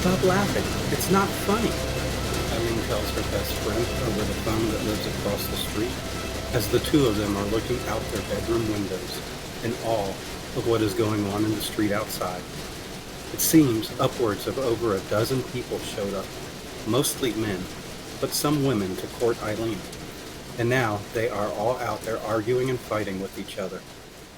Stop laughing. It's not funny, Eileen tells her best friend over the phone that lives across the street, as the two of them are looking out their bedroom windows in awe of what is going on in the street outside. It seems upwards of over a dozen people showed up, mostly men, but some women to court Eileen. And now they are all out there arguing and fighting with each other.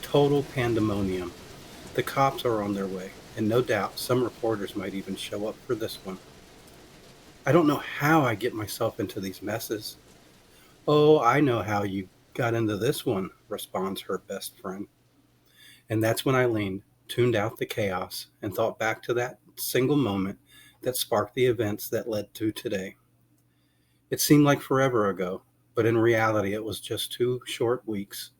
Total pandemonium. The cops are on their way, and no doubt some reporters might even show up for this one. I don't know how I get myself into these messes. Oh, I know how you got into this one, responds her best friend. And that's when Eileen tuned out the chaos and thought back to that single moment that sparked the events that led to today. It seemed like forever ago, but in reality it was just 2 short weeks.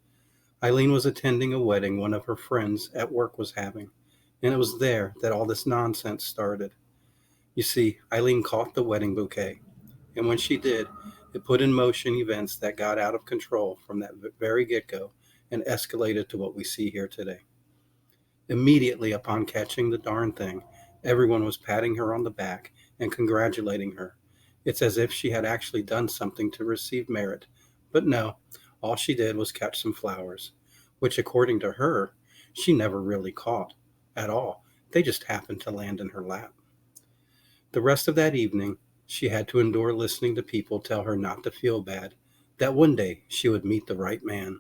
Eileen was attending a wedding one of her friends at work was having, and it was there that all this nonsense started. You see, Eileen caught the wedding bouquet, and when she did, it put in motion events that got out of control from that very get go and escalated to what we see here today. Immediately upon catching the darn thing, everyone was patting her on the back and congratulating her. It's as if she had actually done something to receive merit. But no, all she did was catch some flowers, which, according to her, she never really caught at all. They just happened to land in her lap. The rest of that evening, she had to endure listening to people tell her not to feel bad, that one day she would meet the right man,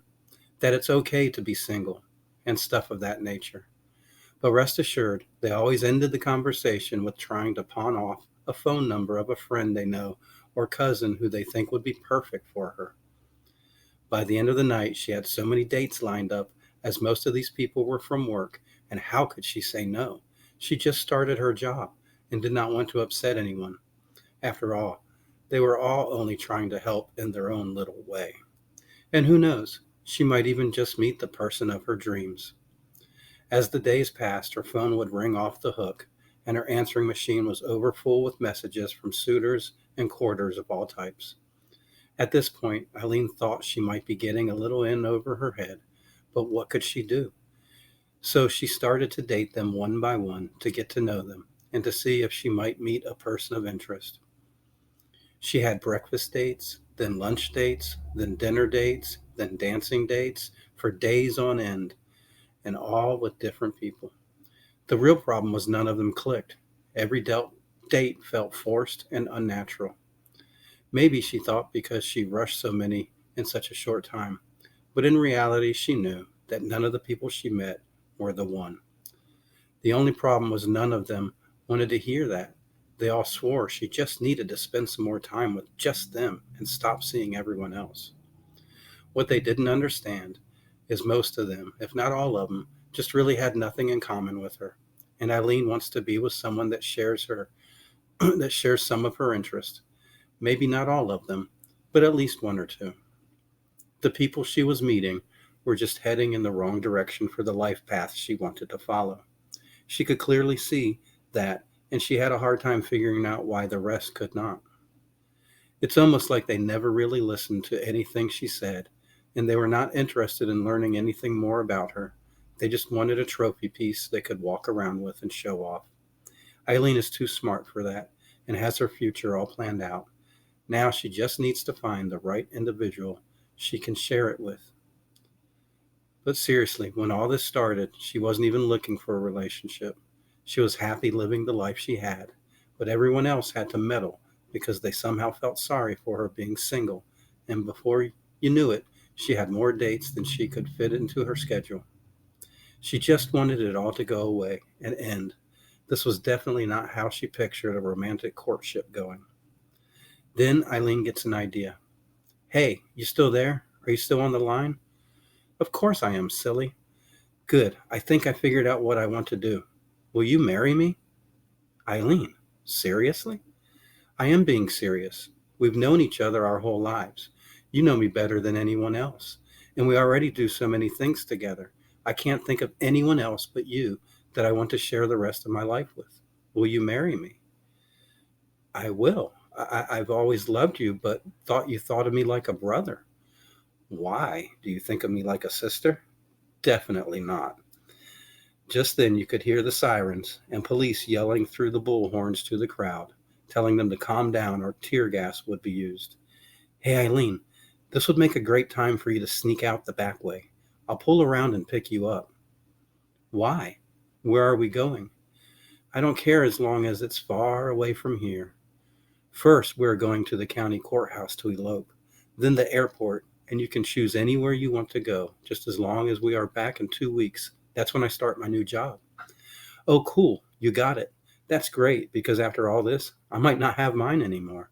that it's okay to be single, and stuff of that nature. But rest assured, they always ended the conversation with trying to pawn off a phone number of a friend they know or cousin who they think would be perfect for her. By the end of the night, she had so many dates lined up, as most of these people were from work, and how could she say no? She just started her job and did not want to upset anyone. After all, they were all only trying to help in their own little way. And who knows, she might even just meet the person of her dreams. As the days passed, her phone would ring off the hook, and her answering machine was overfull with messages from suitors and courters of all types. At this point, Eileen thought she might be getting a little in over her head, but what could she do? So she started to date them one by one to get to know them and to see if she might meet a person of interest. She had breakfast dates, then lunch dates, then dinner dates, then dancing dates for days on end, and all with different people. The real problem was none of them clicked. Every date felt forced and unnatural. Maybe she thought because she rushed so many in such a short time, but in reality she knew that none of the people she met were the one. The only problem was none of them wanted to hear that. They all swore she just needed to spend some more time with just them and stop seeing everyone else. What they didn't understand is most of them, if not all of them, just really had nothing in common with her. And Eileen wants to be with someone that shares her that shares some of her interest. Maybe not all of them, but at least one or two. The people she was meeting were just heading in the wrong direction for the life path she wanted to follow. She could clearly see that, and she had a hard time figuring out why the rest could not. It's almost like they never really listened to anything she said, and they were not interested in learning anything more about her. They just wanted a trophy piece they could walk around with and show off. Eileen is too smart for that and has her future all planned out. Now she just needs to find the right individual she can share it with. But seriously, when all this started, she wasn't even looking for a relationship. She was happy living the life she had, but everyone else had to meddle because they somehow felt sorry for her being single, and before you knew it, she had more dates than she could fit into her schedule. She just wanted it all to go away and end. This was definitely not how she pictured a romantic courtship going. Then Eileen gets an idea. Hey, you still there? Are you still on the line? Of course I am, silly. Good. I think I figured out what I want to do. Will you marry me? Eileen, seriously? I am being serious. We've known each other our whole lives. You know me better than anyone else. And we already do so many things together. I can't think of anyone else but you that I want to share the rest of my life with. Will you marry me? I will. I've always loved you, but thought you thought of me like a brother. Why? Do you think of me like a sister? Definitely not. Just then you could hear the sirens and police yelling through the bullhorns to the crowd, telling them to calm down or tear gas would be used. Hey, Eileen, this would make a great time for you to sneak out the back way. I'll pull around and pick you up. Why? Where are we going? I don't care as long as it's far away from here. First, we're going to the county courthouse to elope, then the airport, and you can choose anywhere you want to go, just as long as we are back in 2 weeks. That's when I start my new job. Oh, cool. You got it. That's great, because after all this, I might not have mine anymore.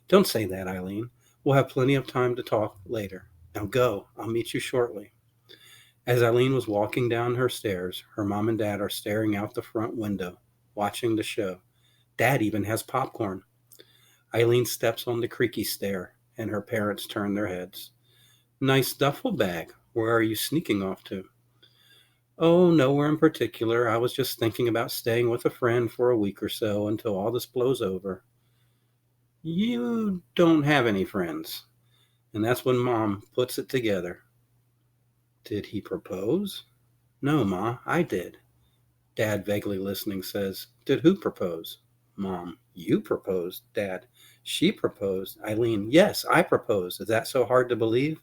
Don't say that, Eileen. We'll have plenty of time to talk later. Now go. I'll meet you shortly. As Eileen was walking down her stairs, her mom and dad are staring out the front window, watching the show. Dad even has popcorn. Eileen steps on the creaky stair, and her parents turn their heads. Nice duffel bag. Where are you sneaking off to? Oh, nowhere in particular. I was just thinking about staying with a friend for a week or so until all this blows over. You don't have any friends. And that's when Mom puts it together. Did he propose? No, Ma, I did. Dad, vaguely listening, says, Did who propose? Mom, you proposed. Dad, she proposed. Eileen, yes, I proposed. Is that so hard to believe?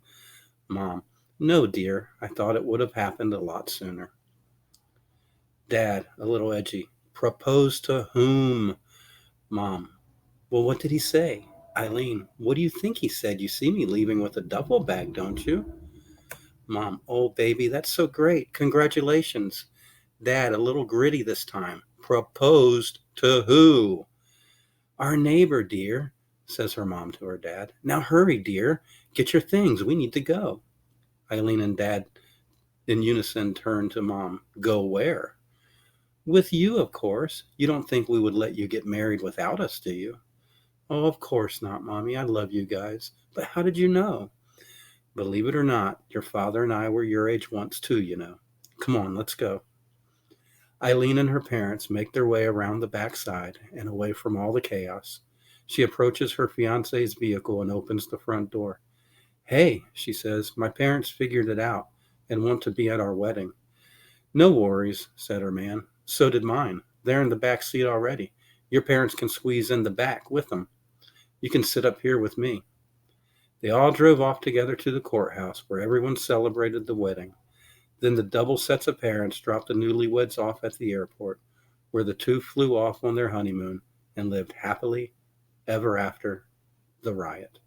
Mom, no, dear. I thought it would have happened a lot sooner. Dad, a little edgy. Propose to whom? Mom, well, what did he say? Eileen, what do you think he said? You see me leaving with a duffel bag, don't you? Mom, oh, baby, that's so great. Congratulations. Dad, a little gritty this time. Proposed to who? Our neighbor, dear, says her mom to her dad. Now hurry, dear. Get your things. We need to go. Eileen and Dad in unison turn to Mom. Go where? With you, of course. You don't think we would let you get married without us, do you? Oh, of course not, Mommy. I love you guys. But how did you know? Believe it or not, your father and I were your age once too, you know. Come on, let's go. Eileen and her parents make their way around the backside and away from all the chaos. She approaches her fiancé's vehicle and opens the front door. Hey, she says, my parents figured it out and want to be at our wedding. No worries, said her man. So did mine. They're in the back seat already. Your parents can squeeze in the back with them. You can sit up here with me. They all drove off together to the courthouse where everyone celebrated the wedding. Then the double sets of parents dropped the newlyweds off at the airport, where the two flew off on their honeymoon and lived happily ever after the riot.